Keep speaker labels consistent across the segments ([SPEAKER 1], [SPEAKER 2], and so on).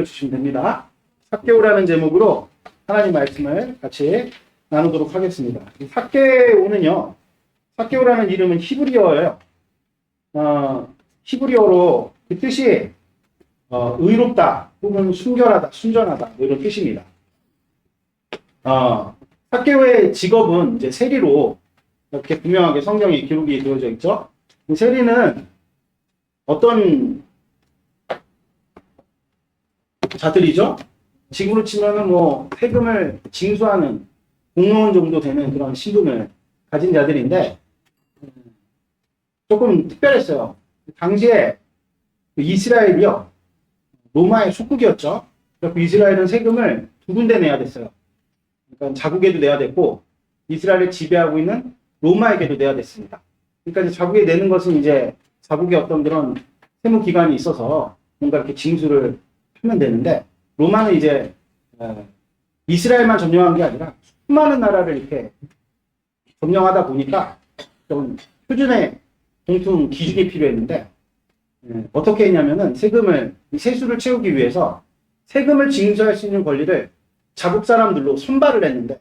[SPEAKER 1] 주시면 됩니다. 삭개오라는 제목으로 하나님 말씀을 같이 나누도록 하겠습니다. 삭개오는요, 삭개오라는 이름은 히브리어예요. 히브리어로 그 뜻이 의롭다 혹은 순결하다, 순전하다 뭐 이런 뜻입니다. 삭개오의 직업은 이제 세리로 이렇게 분명하게 성경에 기록이 되어져 있죠. 세리는 어떤 자들이죠? 지금으로 치면은 뭐 세금을 징수하는 공무원 정도 되는 그런 신분을 가진 자들인데 조금 특별했어요. 당시에 이스라엘이요, 로마의 속국이었죠. 그래서 이스라엘은 세금을 두 군데 내야 됐어요. 그러니까 자국에도 내야 됐고 이스라엘을 지배하고 있는 로마에게도 내야 됐습니다. 그러니까 자국에 내는 것은 이제 자국의 어떤 그런 세무기관이 있어서 뭔가 이렇게 징수를 하면 되는데, 로마는 이제 이스라엘만 점령한 게 아니라 수많은 나라를 이렇게 점령하다 보니까 좀 표준의 공통 기준이 필요했는데, 어떻게 했냐면은 세수를 채우기 위해서 세금을 징수할 수 있는 권리를 자국 사람들로 선발을 했는데,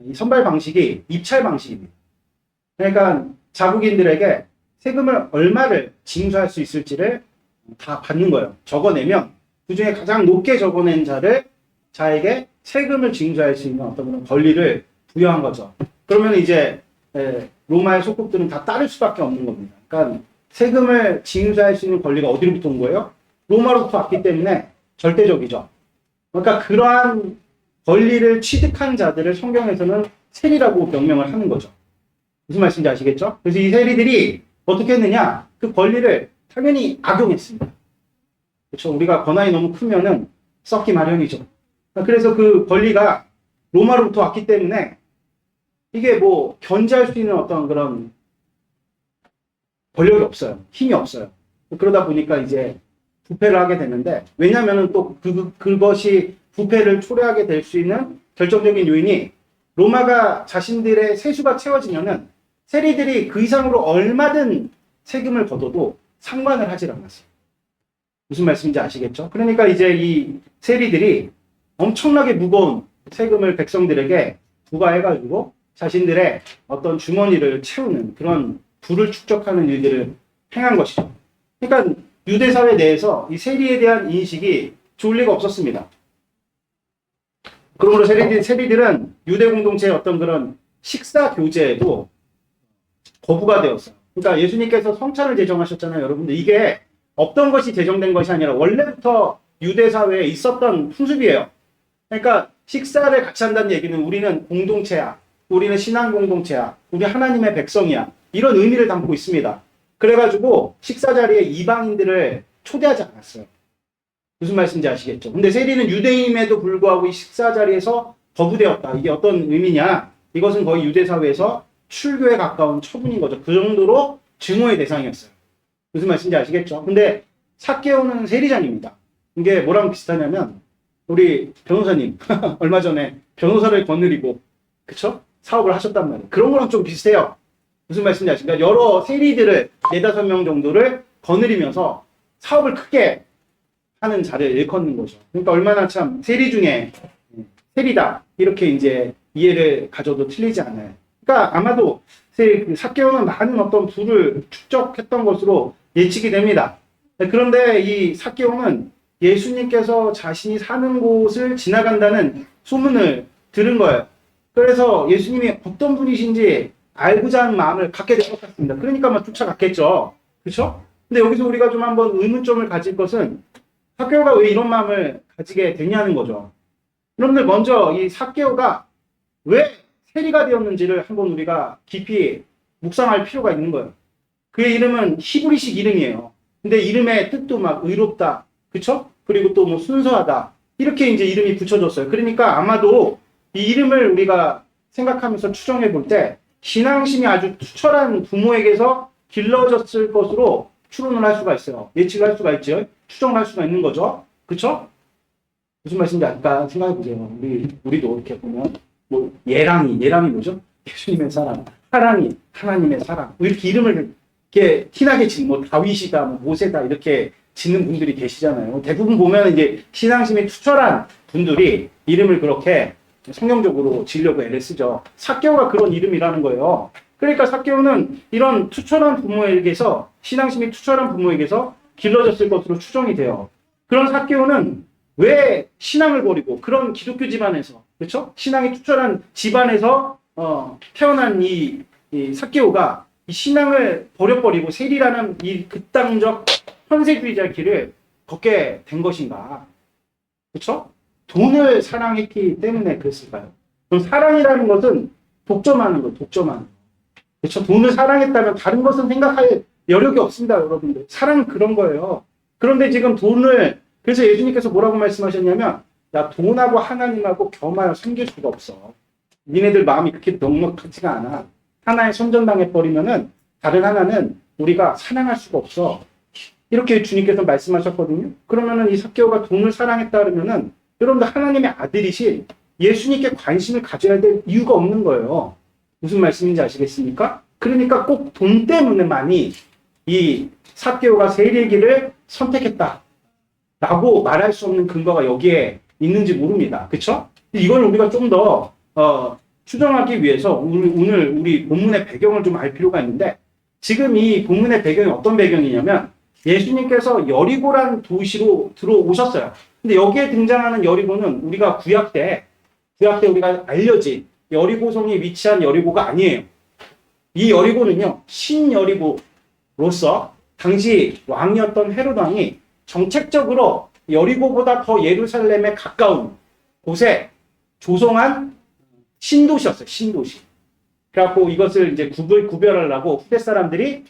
[SPEAKER 1] 이 선발 방식이 입찰 방식입니다. 그러니까 자국인들에게 세금을 얼마를 징수할 수 있을지를 다 받는 거예요. 적어내면 그 중에 가장 높게 적어낸 자에게 세금을 징수할 수 있는 어떤 그런 권리를 부여한 거죠. 그러면 이제 로마의 속국들은 다 따를 수밖에 없는 겁니다. 그러니까 세금을 징수할 수 있는 권리가 어디로부터 온 거예요? 로마로부터 왔기 때문에 절대적이죠. 그러니까 그러한 권리를 취득한 자들을 성경에서는 세리라고 명명을 하는 거죠. 무슨 말씀인지 아시겠죠? 그래서 이 세리들이 어떻게 했느냐? 그 권리를 당연히 악용했습니다. 그렇죠? 우리가 권한이 너무 크면은 썩기 마련이죠. 그래서 그 권리가 로마로부터 왔기 때문에 이게 뭐 견제할 수 있는 어떤 그런 권력이 없어요. 힘이 없어요. 그러다 보니까 이제 부패를 하게 되는데, 왜냐면은 또 그것이 부패를 초래하게 될 수 있는 결정적인 요인이, 로마가 자신들의 세수가 채워지면은 세리들이 그 이상으로 얼마든 세금을 걷어도 상관을 하질 않았어요. 무슨 말씀인지 아시겠죠? 그러니까 이제 이 세리들이 엄청나게 무거운 세금을 백성들에게 부과해가지고 자신들의 어떤 주머니를 채우는 그런 부를 축적하는 일들을 행한 것이죠. 그러니까 유대 사회 내에서 이 세리에 대한 인식이 좋을 리가 없었습니다. 그러므로 세리들은 유대 공동체의 어떤 그런 식사 교제에도 거부가 되었어요. 그러니까 예수님께서 성찬을 제정하셨잖아요, 여러분들. 이게 없던 것이 제정된 것이 아니라 원래부터 유대 사회에 있었던 풍습이에요. 그러니까 식사를 같이 한다는 얘기는 우리는 공동체야, 우리는 신앙 공동체야, 우리 하나님의 백성이야, 이런 의미를 담고 있습니다. 그래가지고 식사 자리에 이방인들을 초대하지 않았어요. 무슨 말씀인지 아시겠죠? 근데 세리는 유대인임에도 불구하고 이 식사 자리에서 거부되었다. 이게 어떤 의미냐? 이것은 거의 유대 사회에서 출교에 가까운 처분인 거죠. 그 정도로 증오의 대상이었어요. 무슨 말씀인지 아시겠죠? 근데 삭개오는 세리장입니다. 이게 뭐랑 비슷하냐면, 우리 변호사님 얼마 전에 변호사를 거느리고, 그쵸? 사업을 하셨단 말이에요. 그런 거랑 좀 비슷해요. 무슨 말씀인지 아십니까? 여러 세리들을 4-5명 정도를 거느리면서 사업을 크게 하는 자를 일컫는 거죠. 그러니까 얼마나 참 세리 중에 세리다, 이렇게 이제 이해를 가져도 틀리지 않아요. 그러니까 아마도 삭개오는 많은 어떤 부를 축적했던 것으로 예측이 됩니다. 그런데 이 삭개오는 예수님께서 자신이 사는 곳을 지나간다는 소문을 들은 거예요. 그래서 예수님이 어떤 분이신지 알고자 하는 마음을 갖게 될 것 같습니다. 그러니까 막 쫓아갔겠죠. 그렇죠? 근데 여기서 우리가 좀 한번 의문점을 가질 것은, 삭개오가 왜 이런 마음을 가지게 됐냐는 거죠. 여러분들, 먼저 이 삭개오가 왜 세리가 되었는지를 한번 우리가 깊이 묵상할 필요가 있는 거예요. 그의 이름은 히브리식 이름이에요. 근데 이름의 뜻도 막 의롭다, 그쵸? 그리고 또 뭐 순수하다, 이렇게 이제 이름이 붙여졌어요. 그러니까 아마도 이 이름을 우리가 생각하면서 추정해 볼 때 신앙심이 아주 투철한 부모에게서 길러졌을 것으로 추론을 할 수가 있어요. 예측할 수가 있죠. 추정할 수가 있는 거죠. 그쵸? 무슨 말씀인지 아까 생각해 보세요. 우리도 이렇게 보면 뭐 예랑이 뭐죠? 예수님의 사랑, 하나님의 사랑, 이렇게 이름을 이렇게 티나게 지은 뭐 다윗이다, 뭐 모세다, 이렇게 짓는 분들이 계시잖아요. 대부분 보면 이제 신앙심이 투철한 분들이 이름을 그렇게 성경적으로 지으려고 애를 쓰죠. 삭개오가 그런 이름이라는 거예요. 그러니까 삭개오는 이런 투철한 부모에게서, 신앙심이 투철한 부모에게서 길러졌을 것으로 추정이 돼요. 그런 삭개오는 왜 신앙을 버리고 그런 기독교 집안에서, 그렇죠? 신앙이 투철한 집안에서 태어난 이 삭개오가 이 신앙을 버려버리고 세리라는 이 극단적 현세주의자 길을 걷게 된 것인가? 그렇죠? 돈을 사랑했기 때문에 그랬을까요? 그럼 사랑이라는 것은 독점하는 거, 독점하는 거. 그렇죠? 돈을 사랑했다면 다른 것은 생각할 여력이 없습니다, 여러분들. 사랑은 그런 거예요. 그런데 지금 돈을, 그래서 예수님께서 뭐라고 말씀하셨냐면, 야, 돈하고 하나님하고 겸하여 섬길 수가 없어. 니네들 마음이 그렇게 넉넉하지가 않아. 하나에 선전당해버리면은 다른 하나는 우리가 사랑할 수가 없어. 이렇게 주님께서 말씀하셨거든요. 그러면은 이 삭개오가 돈을 사랑했다 그러면은 여러분들 하나님의 아들이신 예수님께 관심을 가져야 될 이유가 없는 거예요. 무슨 말씀인지 아시겠습니까? 그러니까 꼭 돈 때문에만이 이 삭개오가 세리의 길을 선택했다 라고 말할 수 없는 근거가 여기에 있는지 모릅니다. 그쵸? 이걸 우리가 좀 더 추정하기 위해서 오늘 우리 본문의 배경을 좀 알 필요가 있는데, 지금 이 본문의 배경이 어떤 배경이냐면 예수님께서 여리고라는 도시로 들어오셨어요. 근데 여기에 등장하는 여리고는 우리가 구약 때 우리가 알려진 여리고성이 위치한 여리고가 아니에요. 이 여리고는요, 신여리고로서 당시 왕이었던 헤롯 왕이 정책적으로 여리고보다 더 예루살렘에 가까운 곳에 조성한 신도시였어요. 신도시. 그래갖고 이것을 이제 구별하려고 후대 사람들이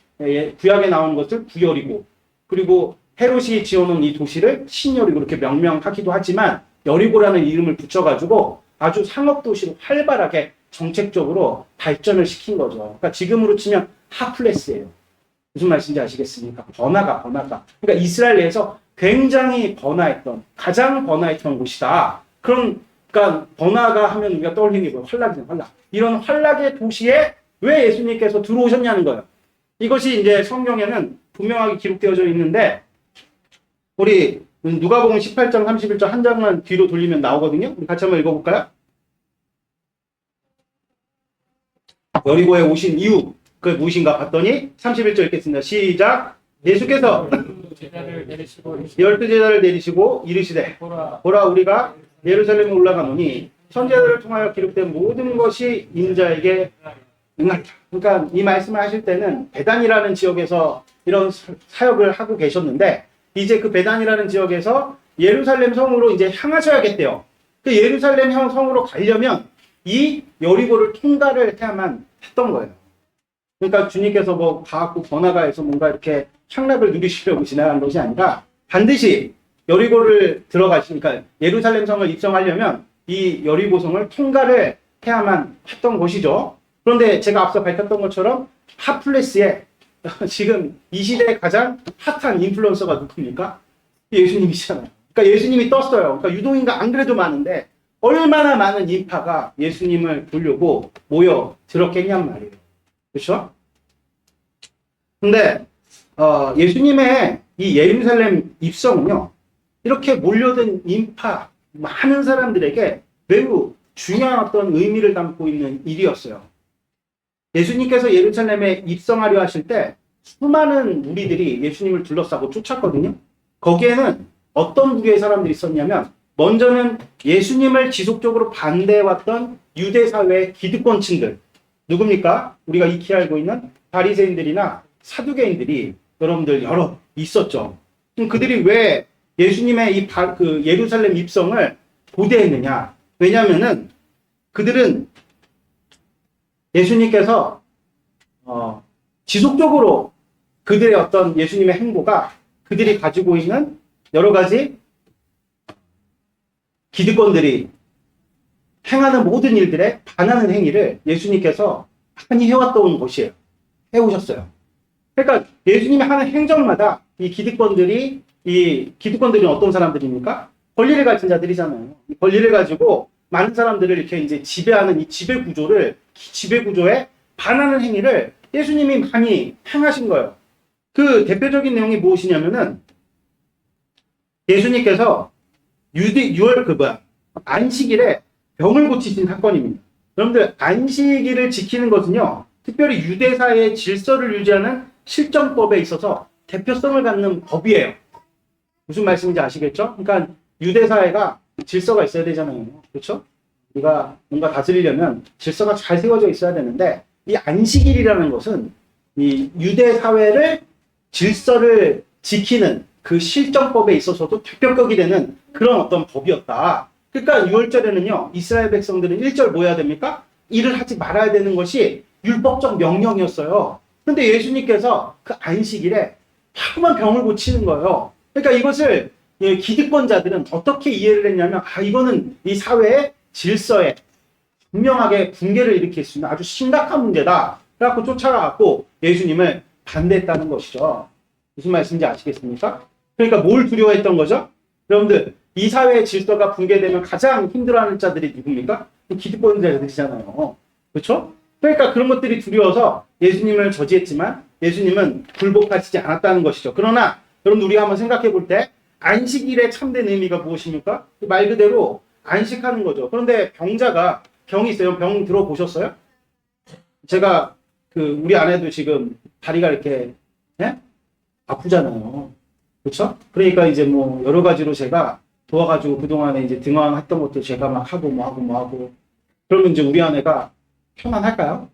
[SPEAKER 1] 구약에 나오는 것을 구여리고, 그리고 헤롯이 지어놓은 이 도시를 신여리고 이렇게 명명하기도 하지만 여리고라는 이름을 붙여가지고 아주 상업도시로 활발하게 정책적으로 발전을 시킨 거죠. 그러니까 지금으로 치면 핫플레스예요. 무슨 말씀인지 아시겠습니까? 번화가. 그러니까 이스라엘 내에서 굉장히 가장 번화했던 곳이다. 그러니까 번화가 하면 우리가 떠올리는 게 뭐예요? 환락이죠, 환락. 이런 환락의 도시에 왜 예수님께서 들어오셨냐는 거예요. 이것이 이제 성경에는 분명하게 기록되어져 있는데, 우리 누가복음 18장 31절 한 장만 뒤로 돌리면 나오거든요. 우리 같이 한번 읽어볼까요? 여리고에 오신 이유, 그 무엇인가 봤더니 31절 읽겠습니다. 시작. 예수께서 12제자를 내리시고 이르시되, 보라 우리가 예루살렘에 올라가노니 선지자들을 통하여 기록된 모든 것이 인자에게 응하리라. 그러니까 이 말씀을 하실 때는 베단이라는 지역에서 이런 사역을 하고 계셨는데, 이제 그 베단이라는 지역에서 예루살렘 성으로 이제 향하셔야겠대요. 그 예루살렘 성으로 가려면 이 여리고를 통과를 해야만 했던 거예요. 그러니까 주님께서 뭐 가갖고 번화가에서 뭔가 이렇게 향락을 누리시려고 지나간 것이 아니라 반드시 여리고를 들어가시니까 예루살렘 성을 입성하려면 이 여리고성을 통과를 해야만 했던 것이죠. 그런데 제가 앞서 밝혔던 것처럼 핫플레스에 지금 이 시대에 가장 핫한 인플루언서가 누굽니까? 예수님이시잖아요. 그러니까 예수님이 떴어요. 그러니까 유동인가 안 그래도 많은데 얼마나 많은 인파가 예수님을 보려고 모여 들었겠냔 말이에요. 그렇죠? 근데 예수님의 이 예루살렘 입성은요, 이렇게 몰려든 인파, 많은 사람들에게 매우 중요한 어떤 의미를 담고 있는 일이었어요. 예수님께서 예루살렘에 입성하려 하실 때 수많은 무리들이 예수님을 둘러싸고 쫓았거든요. 거기에는 어떤 부류의 사람들이 있었냐면, 먼저는 예수님을 지속적으로 반대해왔던 유대 사회의 기득권층들, 누굽니까? 우리가 익히 알고 있는 바리새인들이나 사두개인들이 여러분들 여러 있었죠. 그럼 그들이 왜 예수님의 그 예루살렘 입성을 고대했느냐? 왜냐하면은 그들은 예수님께서 지속적으로 그들의 어떤 예수님의 행보가 그들이 가지고 있는 여러 가지 기득권들이 행하는 모든 일들에 반하는 행위를 예수님께서 많이 해왔던 것이에요. 해오셨어요. 그러니까 예수님이 하는 행정마다 이 기득권들은 어떤 사람들입니까? 권리를 가진 자들이잖아요. 이 권리를 가지고 많은 사람들을 이렇게 이제 지배하는 이 지배 구조에 반하는 행위를 예수님이 많이 행하신 거예요. 그 대표적인 내용이 무엇이냐면은 예수님께서 안식일에 병을 고치신 사건입니다. 여러분들, 안식일을 지키는 것은요, 특별히 유대사의 질서를 유지하는 실정법에 있어서 대표성을 갖는 법이에요. 무슨 말씀인지 아시겠죠? 그러니까 유대사회가 질서가 있어야 되잖아요. 그렇죠? 우리가 뭔가 다스리려면 질서가 잘 세워져 있어야 되는데, 이 안식일이라는 것은 이 유대사회를 질서를 지키는 그 실정법에 있어서도 특별격이 되는 그런 어떤 법이었다. 그러니까 6월절에는요, 이스라엘 백성들은 1절 뭐 해야 됩니까? 일을 하지 말아야 되는 것이 율법적 명령이었어요. 근데 예수님께서 그 안식일에 자꾸만 병을 고치는 거예요. 그러니까 이것을 기득권자들은 어떻게 이해를 했냐면, 이거는 이 사회의 질서에 분명하게 붕괴를 일으킬 수 있는 아주 심각한 문제다. 그래갖고 쫓아가고 예수님을 반대했다는 것이죠. 무슨 말씀인지 아시겠습니까? 그러니까 뭘 두려워했던 거죠? 여러분들, 이 사회의 질서가 붕괴되면 가장 힘들어하는 자들이 누굽니까? 기득권자들이잖아요. 그렇죠? 그러니까 그런 것들이 두려워서 예수님을 저지했지만 예수님은 굴복하시지 않았다는 것이죠. 그러나 여러분, 우리가 한번 생각해 볼 때 안식일의 참된 의미가 무엇입니까? 말 그대로 안식하는 거죠. 그런데 병자가 병이 있어요. 병 들어보셨어요? 제가 우리 아내도 지금 다리가 이렇게 아프잖아요. 그렇죠? 그러니까 이제 뭐 여러 가지로 제가 도와가지고 그동안에 이제 등한했던 것도 제가 막 하고 뭐 하고 그러면 이제 우리 아내가 편안할까요?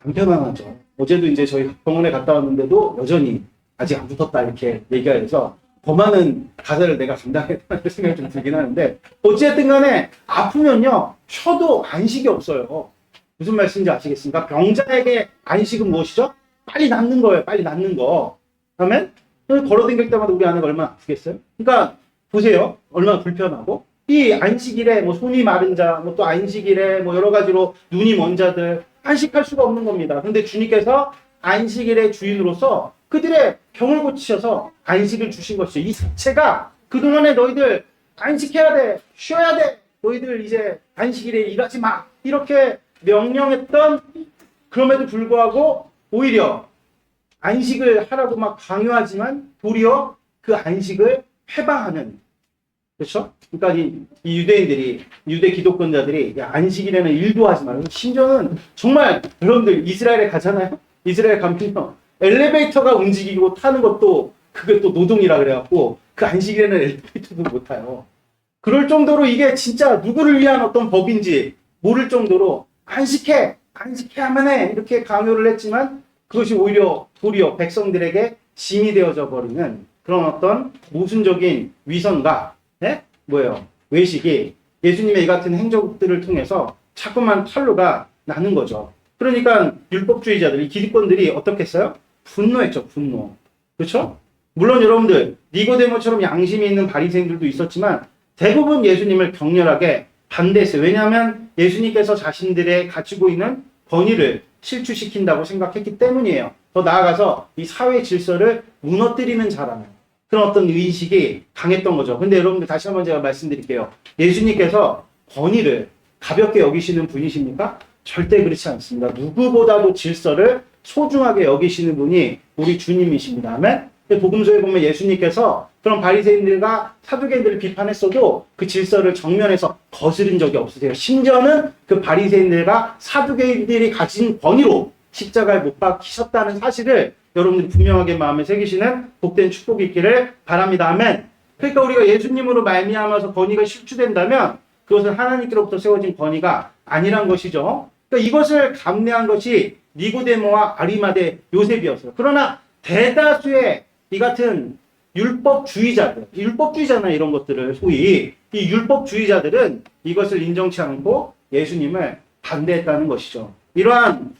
[SPEAKER 1] 안 편안하죠. 어제도 이제 저희 병원에 갔다 왔는데도 여전히 아직 안 붙었다 이렇게 얘기가 해서 더 많은 가사를 내가 감당했다는 생각이 좀 들긴 하는데, 어쨌든 간에 아프면요 쉬어도 안식이 없어요. 무슨 말씀인지 아시겠습니까? 병자에게 안식은 무엇이죠? 빨리 낫는 거예요. 빨리 낫는 거. 그다음에 걸어다닐 때마다 우리 아내가 얼마나 아프겠어요? 그러니까 보세요. 얼마나 불편하고. 이 안식일에 뭐 손이 마른 자, 뭐 또 안식일에 뭐 여러 가지로 눈이 먼 자들 안식할 수가 없는 겁니다. 근데 주님께서 안식일의 주인으로서 그들의 병을 고치셔서 안식을 주신 것이죠. 이 자체가 그동안에 너희들 안식해야 돼, 쉬어야 돼, 너희들 이제 안식일에 일하지 마, 이렇게 명령했던, 그럼에도 불구하고 오히려 안식을 하라고 막 강요하지만 도리어 그 안식을 해방하는, 그렇죠? 그러니까 이 유대인들이, 유대 기독권자들이 안식일에는 일도 하지 말고, 심지어는 정말 여러분들 이스라엘에 가잖아요? 이스라엘 가면 엘리베이터가 움직이고 타는 것도 그게 또 노동이라 그래갖고 그 안식일에는 엘리베이터도 못 타요. 그럴 정도로 이게 진짜 누구를 위한 어떤 법인지 모를 정도로 안식해야만 해 이렇게 강요를 했지만, 그것이 오히려 도리어 백성들에게 짐이 되어져 버리는 그런 어떤 모순적인 위선과 외식이 예수님의 이 같은 행적들을 통해서 자꾸만 탄로가 나는 거죠. 그러니까 율법주의자들, 이 기득권들이 어떻게 했어요? 분노했죠, 분노. 그렇죠? 물론 여러분들, 니고데모처럼 양심이 있는 바리새인들도 있었지만 대부분 예수님을 격렬하게 반대했어요. 왜냐하면 예수님께서 자신들의 가지고 있는 권위를 실추시킨다고 생각했기 때문이에요. 더 나아가서 이 사회 질서를 무너뜨리는 자라는 그런 어떤 의식이 강했던 거죠. 근데 여러분들, 다시 한번 제가 말씀드릴게요. 예수님께서 권위를 가볍게 여기시는 분이십니까? 절대 그렇지 않습니다. 누구보다도 질서를 소중하게 여기시는 분이 우리 주님이십니다. 아멘? 복음서에 보면 예수님께서 그런 바리새인들과 사두개인들을 비판했어도 그 질서를 정면에서 거스른 적이 없으세요. 심지어는 그 바리새인들과 사두개인들이 가진 권위로 십자가에 못 박히셨다는 사실을 여러분들이 분명하게 마음에 새기시는 복된 축복이 있기를 바랍니다. 아멘. 그러니까 우리가 예수님으로 말미암아서 권위가 실추된다면 그것은 하나님께로부터 세워진 권위가 아니란 것이죠. 그러니까 이것을 감내한 것이 니고데모와 아리마대 요셉이었어요. 그러나 대다수의 이 같은 율법주의자잖아요. 이런 것들을 소위 이 율법주의자들은 이것을 인정치 않고 예수님을 반대했다는 것이죠. 이러한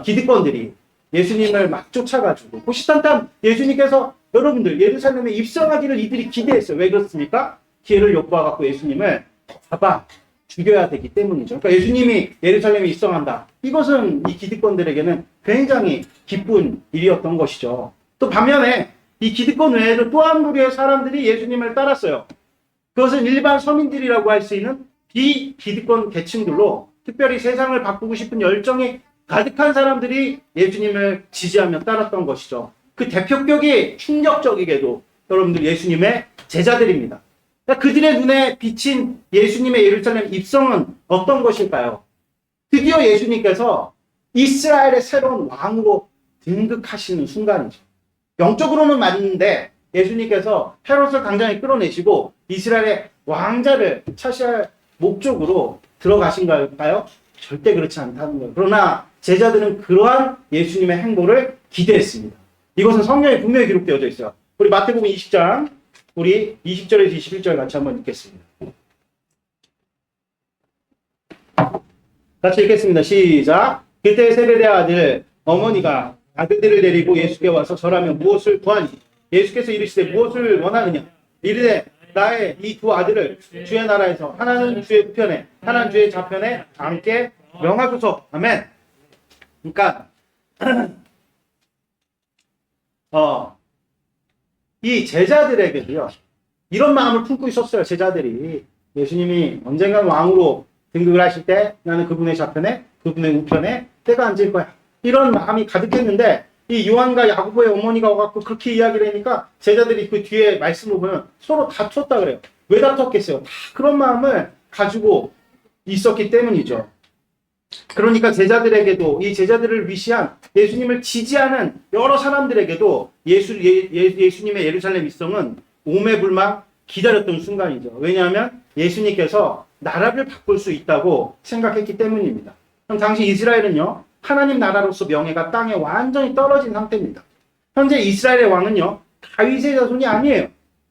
[SPEAKER 1] 기득권들이 예수님을 막 쫓아가지고 호시탄탄 예수님께서 여러분들 예루살렘에 입성하기를 이들이 기대했어요. 왜 그렇습니까? 기회를 엿보아갖고 예수님을 잡아 죽여야 되기 때문이죠. 그러니까 예수님이 예루살렘에 입성한다. 이것은 이 기득권들에게는 굉장히 기쁜 일이었던 것이죠. 또 반면에 이 기득권 외에도 또 한 무리의 사람들이 예수님을 따랐어요. 그것은 일반 서민들이라고 할 수 있는 비기득권 계층들로, 특별히 세상을 바꾸고 싶은 열정이 가득한 사람들이 예수님을 지지하며 따랐던 것이죠. 그 대표격이 충격적이게도 여러분들 예수님의 제자들입니다. 그러니까 그들의 눈에 비친 예수님의 예루살렘 입성은 어떤 것일까요? 드디어 예수님께서 이스라엘의 새로운 왕으로 등극하시는 순간이죠. 영적으로는 맞는데 예수님께서 헤롯을 당장에 끌어내시고 이스라엘의 왕자를 차지할 목적으로 들어가신 걸까요? 절대 그렇지 않다는 거예요. 그러나 제자들은 그러한 예수님의 행보를 기대했습니다. 이것은 성경에 분명히 기록되어져 있어요. 우리 마태복음 20장 우리 20절에서 21절 같이 한번 읽겠습니다. 같이 읽겠습니다. 시작. 그때 세베대 아들 어머니가 아들들을 데리고 예수께 와서 절하며 무엇을 구하니 예수께서 이르시되 무엇을 원하느냐 이르되 나의 이 두 아들을 주의 나라에서 하나는 주의 우편에 하나는 주의 좌편에 앉게 명하소서. 아멘. 그러니까 이 제자들에게도요 이런 마음을 품고 있었어요. 제자들이 예수님이 언젠간 왕으로 등극을 하실 때 나는 그분의 좌편에 그분의 우편에 때가 앉을 거야. 이런 마음이 가득했는데 이 요한과 야고보의 어머니가 와갖고 그렇게 이야기를 하니까 제자들이 그 뒤에 말씀을 보면 서로 다퉜다 그래요. 왜 다퉜겠어요? 다 그런 마음을 가지고 있었기 때문이죠. 그러니까 제자들에게도 이 제자들을 위시한 예수님을 지지하는 여러 사람들에게도 예수님의 예루살렘 입성은 오매불망 기다렸던 순간이죠. 왜냐하면 예수님께서 나라를 바꿀 수 있다고 생각했기 때문입니다. 그럼 당시 이스라엘은요 하나님 나라로서 명예가 땅에 완전히 떨어진 상태입니다. 현재 이스라엘의 왕은요 다윗의 자손이 아니에요.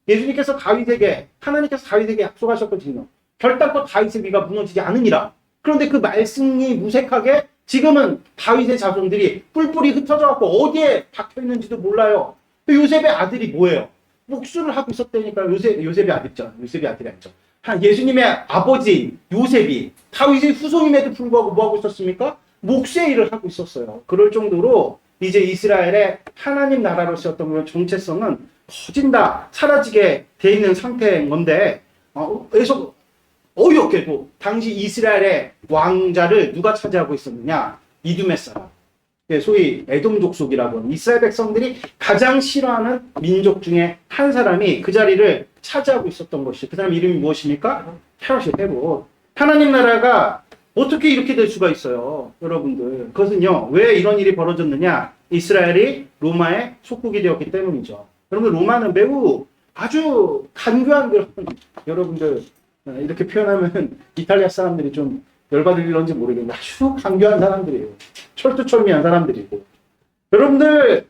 [SPEAKER 1] 예수님께서 다윗에게 하나님께서 다윗에게 약속하셨거든요. 결단코 다윗의 위가 무너지지 않으니라. 그런데 그 말씀이 무색하게 지금은 다윗의 자손들이 뿔뿔이 흩어져 갖고 어디에 박혀 있는지도 몰라요. 요셉의 아들이 뭐예요? 목수를 하고 있었다니까요. 요셉의 아들이죠. 요셉의 아들이 아니죠. 예수님의 아버지 요셉이 다윗의 후손임에도 불구하고 뭐 하고 있었습니까? 목수의 일을 하고 있었어요. 그럴 정도로 이제 이스라엘의 하나님 나라로서 어떤 그런 정체성은 거진다 사라지게 돼 있는 상태인 건데 그래서 어이없게도 당시 이스라엘의 왕자를 누가 차지하고 있었느냐? 이두메 사람. 소위 에돔 족속이라고 하는 이스라엘 백성들이 가장 싫어하는 민족 중에 한 사람이 그 자리를 차지하고 있었던 것이 그 사람 이름이 무엇입니까? 헤롯이에요. 헤롯. 하나님 나라가 어떻게 이렇게 될 수가 있어요? 여러분들. 그것은요. 왜 이런 일이 벌어졌느냐? 이스라엘이 로마의 속국이 되었기 때문이죠. 여러분들 로마는 매우 아주 간교한 그런 여러분들 이렇게 표현하면 이탈리아 사람들이 좀 열받을런지 모르겠는데 아주 간교한 사람들이에요. 철두철미한 사람들이고. 여러분들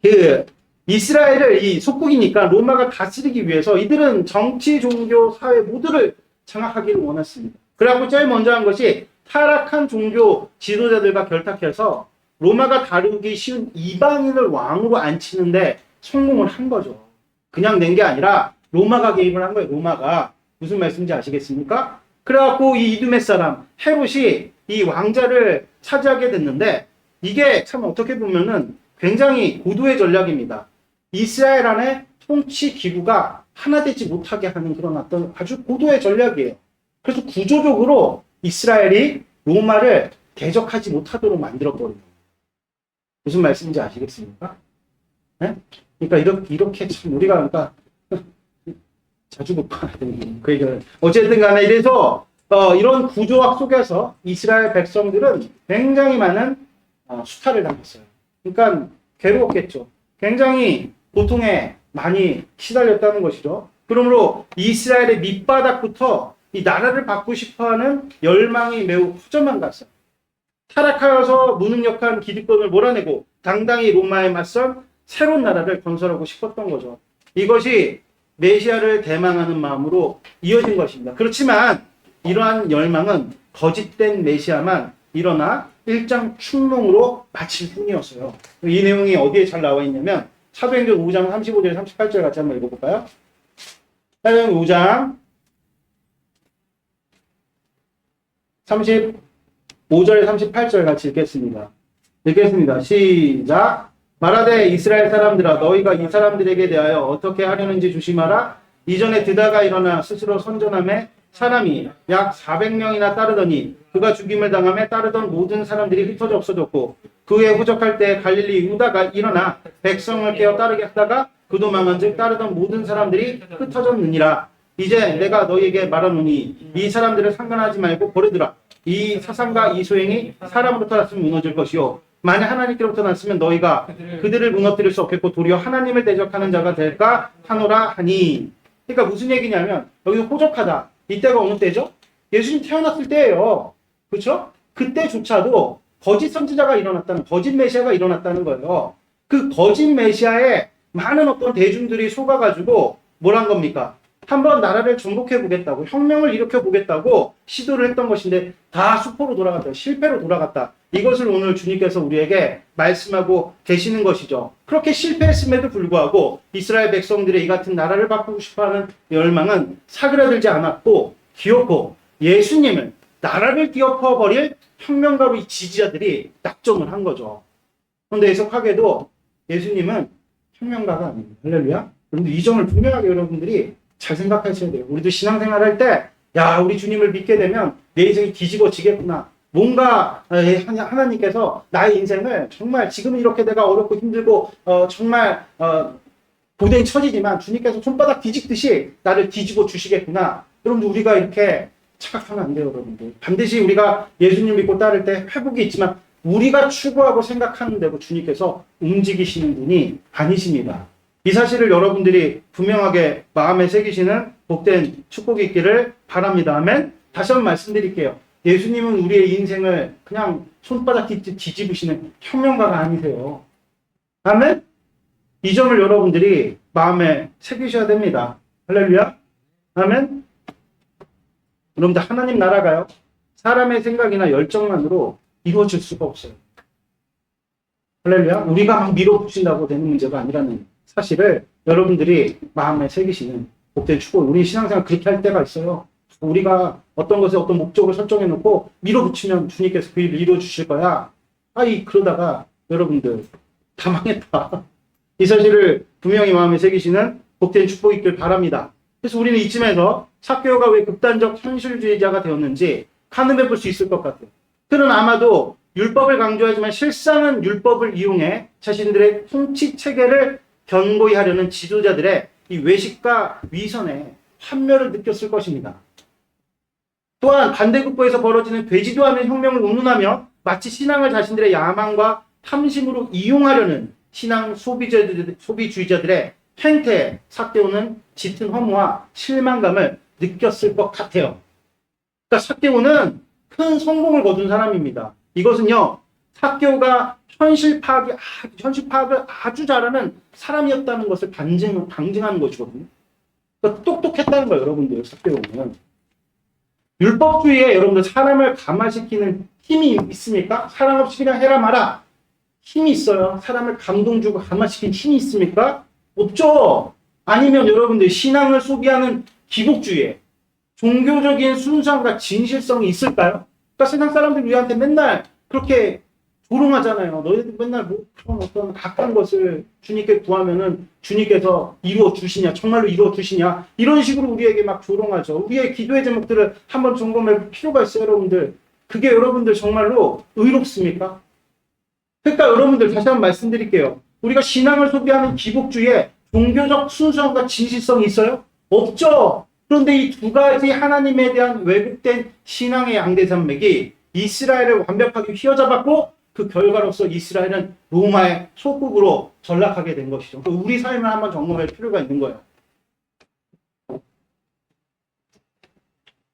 [SPEAKER 1] 그 이스라엘을 이 속국이니까 로마가 다스리기 위해서 이들은 정치, 종교, 사회 모두를 장악하기를 원했습니다. 그래갖고 제일 먼저 한 것이 타락한 종교 지도자들과 결탁해서 로마가 다루기 쉬운 이방인을 왕으로 앉히는데 성공을 한 거죠. 그냥 낸 게 아니라 로마가 개입을 한 거예요. 로마가. 무슨 말씀인지 아시겠습니까? 그래갖고 이 이두메 사람 헤롯이 이 왕자를 차지하게 됐는데 이게 참 어떻게 보면은 굉장히 고도의 전략입니다. 이스라엘 안에 통치 기구가 하나 되지 못하게 하는 그런 어떤 아주 고도의 전략이에요. 그래서 구조적으로 이스라엘이 로마를 대적하지 못하도록 만들어버려요. 무슨 말씀인지 아시겠습니까? 네? 그러니까 이렇게 참 우리가 그러니까 자주 못 봐야 되는 그 얘기를 어쨌든 간에 이래서 이런 구조학 속에서 이스라엘 백성들은 굉장히 많은 수탈을 당했어요. 그러니까 괴로웠겠죠. 굉장히 고통에 많이 시달렸다는 것이죠. 그러므로 이스라엘의 밑바닥부터 이 나라를 받고 싶어하는 열망이 매우 허점한 갔어요. 타락하여서 무능력한 기득권을 몰아내고 당당히 로마에 맞선 새로운 나라를 건설하고 싶었던 거죠. 이것이 메시아를 대망하는 마음으로 이어진 것입니다. 그렇지만 이러한 열망은 거짓된 메시아만 일어나 일장 충몽으로 마칠 뿐이었어요. 이 내용이 어디에 잘 나와 있냐면 사도행전 5장 35절 38절 같이 한번 읽어볼까요? 사도행전 5장 35절에 38절 같이 읽겠습니다. 읽겠습니다. 시작. 말하되 이스라엘 사람들아 너희가 이 사람들에게 대하여 어떻게 하려는지 조심하라. 이전에 드다가 일어나 스스로 선전함에 사람이 약 400명이나 따르더니 그가 죽임을 당함에 따르던 모든 사람들이 흩어져 없어졌고 그에 후적할 때 갈릴리 유다가 일어나 백성을 깨어 따르게 하다가 그도 망한즉 따르던 모든 사람들이 흩어졌느니라. 이제 내가 너희에게 말하노니 이 사람들을 상관하지 말고 버리더라. 이 사상과 이 소행이 사람으로부터 났으면 무너질 것이요 만약 하나님께로부터 났으면 너희가 그들을 무너뜨릴 수 없겠고 도리어 하나님을 대적하는 자가 될까 하노라 하니. 그러니까 무슨 얘기냐면 여기서 호적하다. 이때가 어느 때죠? 예수님 태어났을 때예요. 그렇죠? 그때조차도 거짓 선지자가 일어났다는, 거짓 메시아가 일어났다는 거예요. 그 거짓 메시아에 많은 어떤 대중들이 속아가지고 뭘 한 겁니까? 한번 나라를 정복해 보겠다고, 혁명을 일으켜 보겠다고 시도를 했던 것인데 다 수포로 돌아갔다, 실패로 돌아갔다. 이것을 오늘 주님께서 우리에게 말씀하고 계시는 것이죠. 그렇게 실패했음에도 불구하고 이스라엘 백성들의 이 같은 나라를 바꾸고 싶어하는 열망은 사그라들지 않았고, 기어코 예수님을, 나라를 뒤엎어버릴 혁명가로 지지자들이 낙점을 한 거죠. 그런데 해석하게도 예수님은 혁명가가 아닙니다. 할렐루야. 그런데 이 점을 분명하게 여러분들이 잘 생각하셔야 돼요. 우리도 신앙생활 할 때, 야, 우리 주님을 믿게 되면 내 인생이 뒤집어지겠구나. 뭔가 하나님께서 나의 인생을 정말 지금 이렇게 내가 어렵고 힘들고 정말 고된 처지지만 주님께서 손바닥 뒤집듯이 나를 뒤집어 주시겠구나. 여러분들 우리가 이렇게 착각하면 안 돼요, 여러분들. 반드시 우리가 예수님 믿고 따를 때 회복이 있지만 우리가 추구하고 생각하는 대로 주님께서 움직이시는 분이 아니십니다. 이 사실을 여러분들이 분명하게 마음에 새기시는 복된 축복이 있기를 바랍니다. 아멘. 다시 한번 말씀드릴게요. 예수님은 우리의 인생을 그냥 손바닥 뒤집으시는 혁명가가 아니세요. 아멘. 이 점을 여러분들이 마음에 새기셔야 됩니다. 할렐루야. 아멘. 여러분들 하나님 나라가요, 사람의 생각이나 열정만으로 이루어질 수가 없어요. 할렐루야. 우리가 막 밀어붙인다고 되는 문제가 아니라는 사실을 여러분들이 마음에 새기시는 복된 축복. 우리 신앙생활 그렇게 할 때가 있어요. 우리가 어떤 것에 어떤 목적을 설정해 놓고 밀어붙이면 주님께서 그 일을 이루어 주실 거야. 그러다가 여러분들 다 망했다. 이 사실을 분명히 마음에 새기시는 복된 축복이 있길 바랍니다. 그래서 우리는 이쯤에서 삭개오가 왜 극단적 현실주의자가 되었는지 가늠해 볼 수 있을 것 같아요. 그는 아마도 율법을 강조하지만 실상은 율법을 이용해 자신들의 통치 체계를 견고히 하려는 지도자들의 이 외식과 위선에 환멸을 느꼈을 것입니다. 또한 반대급부에서 벌어지는 되지도 않은 혁명을 운운하며 마치 신앙을 자신들의 야망과 탐심으로 이용하려는 신앙 소비주의자들의 행태에 삭개오는 짙은 허무와 실망감을 느꼈을 것 같아요. 그러니까 삭개오는 큰 성공을 거둔 사람입니다. 이것은요, 삭개오가 현실 파악을 아주 잘하는 사람이었다는 것을 방증하는 것이거든요. 그러니까 똑똑했다는 거예요, 여러분들. 삭개오는 율법주의에 여러분들 사람을 감화시키는 힘이 있습니까? 사람 없이 그냥 해라 마라. 힘이 있어요. 사람을 감동 주고 감화시키는 힘이 있습니까? 없죠. 아니면 여러분들 신앙을 소비하는 기복주의에 종교적인 순수함과 진실성이 있을까요? 그러니까 세상 사람들이 우리한테 맨날 그렇게 조롱하잖아요. 너희들 맨날 뭐 그런 어떤 각한 것을 주님께 구하면은 주님께서 이루어 주시냐, 정말로 이루어 주시냐, 이런 식으로 우리에게 막 조롱하죠. 우리의 기도의 제목들을 한번 점검해 볼 필요가 있어요, 여러분들. 그게 여러분들 정말로 의롭습니까? 그러니까 여러분들 다시 한번 말씀드릴게요. 우리가 신앙을 소비하는 기복주의에 종교적 순수함과 진실성이 있어요? 없죠. 그런데 이 두 가지 하나님에 대한 왜곡된 신앙의 양대산맥이 이스라엘을 완벽하게 휘어잡았고 그 결과로서 이스라엘은 로마의 속국으로 전락하게 된 것이죠. 우리 삶을 한번 점검할 필요가 있는 거예요.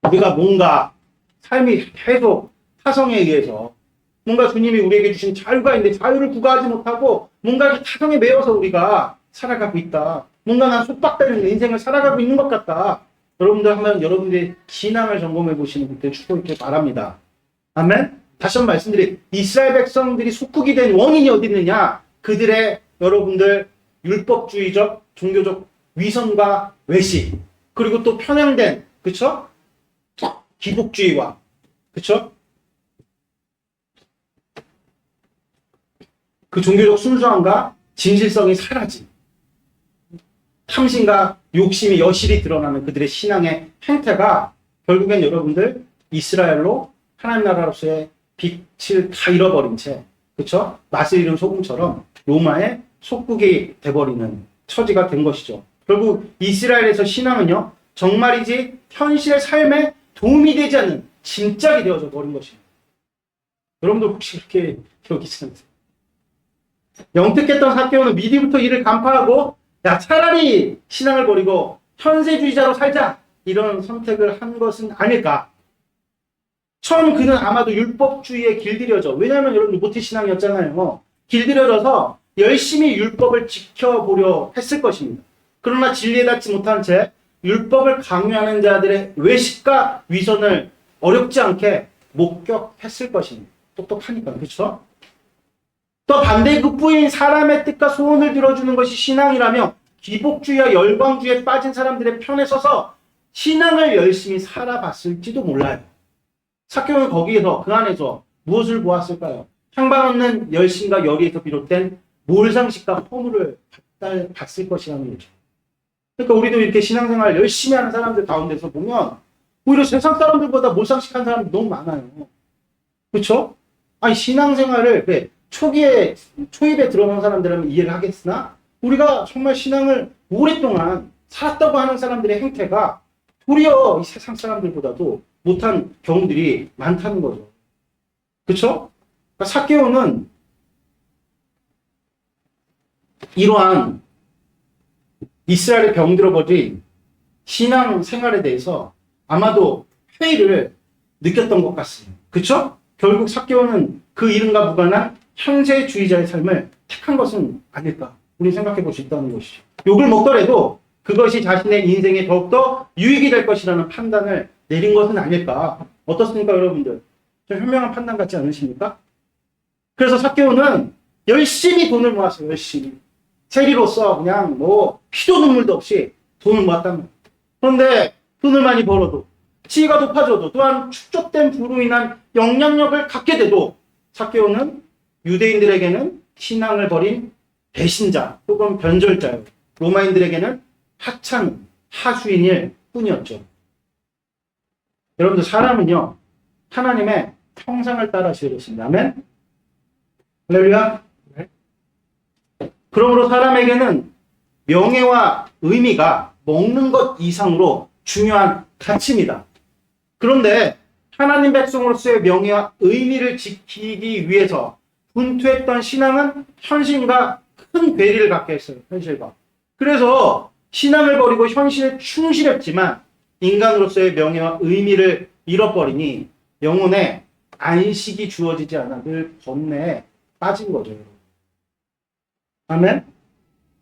[SPEAKER 1] 우리가 뭔가 삶이 계속 타성에 의해서 뭔가 주님이 우리에게 주신 자유가 있는데 자유를 구가하지 못하고 뭔가 타성에 매여서 우리가 살아가고 있다. 뭔가 난 속박되는 인생을 살아가고 있는 것 같다. 여러분들 한번 여러분들의 신앙을 점검해 보시는 그때 축복있길 바랍니다. 아멘. 다시 한번 말씀드린 이스라엘 백성들이 속국이 된 원인이 어디 있느냐? 그들의 여러분들 율법주의적 종교적 위선과 외식, 그리고 또 편향된, 그쵸? 기복주의와, 그쵸? 그 종교적 순수함과 진실성이 사라진 탐심과 욕심이 여실히 드러나는 그들의 신앙의 행태가 결국엔 여러분들 이스라엘로 하나님 나라로서의 빛을 다 잃어버린 채, 그쵸? 맛을 잃은 소금처럼 로마의 속국이 돼버리는 처지가 된 것이죠. 결국 이스라엘에서 신앙은요, 정말이지 현실의 삶에 도움이 되지 않는 짐짝이 되어져 버린 것입니다. 여러분들 혹시 그렇게 여기지 않으세요? 영특했던 삭개오는 미리부터 이를 간파하고 야 차라리 신앙을 버리고 현세주의자로 살자 이런 선택을 한 것은 아닐까. 처음 그는 아마도 율법주의에 길들여져. 왜냐하면 여러분 모태신앙이었잖아요. 길들여져서 열심히 율법을 지켜보려 했을 것입니다. 그러나 진리에 닿지 못한 채 율법을 강요하는 자들의 외식과 위선을 어렵지 않게 목격했을 것입니다. 똑똑하니까 그렇죠? 또 반대급부인 사람의 뜻과 소원을 들어주는 것이 신앙이라며 기복주의와 열광주의에 빠진 사람들의 편에 서서 신앙을 열심히 살아봤을지도 몰라요. 삭개오는 거기에서 그 안에서 무엇을 보았을까요? 향방 없는 열심과 열의에서 비롯된 몰상식과 허물을 봤을 것이라는 거죠. 그러니까 우리도 이렇게 신앙생활 열심히 하는 사람들 가운데서 보면 오히려 세상 사람들보다 몰상식한 사람들이 너무 많아요. 그렇죠? 아니 신앙생활을 그래, 초입에 들어온 사람들은 이해를 하겠으나 우리가 정말 신앙을 오랫동안 살았다고 하는 사람들의 행태가 도리어 이 세상 사람들보다도 못한 경우들이 많다는 거죠. 그렇죠? 그러니까 삭개오는 이러한 이스라엘에 병들어버린 신앙 생활에 대해서 아마도 회의를 느꼈던 것 같습니다. 그렇죠? 결국 삭개오는 그 이름과 무관한 현세주의자의 삶을 택한 것은 아닐까 우리 생각해 볼 수 있다는 것이죠. 욕을 먹더라도 그것이 자신의 인생에 더욱더 유익이 될 것이라는 판단을 내린 것은 아닐까. 어떻습니까 여러분들? 좀 현명한 판단 같지 않으십니까? 그래서 삭개오는 열심히 돈을 모았어요. 열심히. 세리로서 그냥 뭐 피도 눈물도 없이 돈을 모았다는 거예요. 그런데 돈을 많이 벌어도 지위가 높아져도 또한 축적된 부로 인한 영향력을 갖게 돼도 삭개오는 유대인들에게는 신앙을 버린 배신자 혹은 변절자요. 로마인들에게는 하찮은 하수인일 뿐이었죠. 여러분들 사람은요 하나님의 형상을 따라 지어졌습니다. 아멘? 할렐루야. 네. 그러므로 사람에게는 명예와 의미가 먹는 것 이상으로 중요한 가치입니다. 그런데 하나님 백성으로서의 명예와 의미를 지키기 위해서 분투했던 신앙은 현실과 큰 괴리를 갖게 했어요. 현실과. 그래서 신앙을 버리고 현실에 충실했지만 인간으로서의 명예와 의미를 잃어버리니 영혼에 안식이 주어지지 않아 늘 번뇌에 빠진 거죠. 아멘?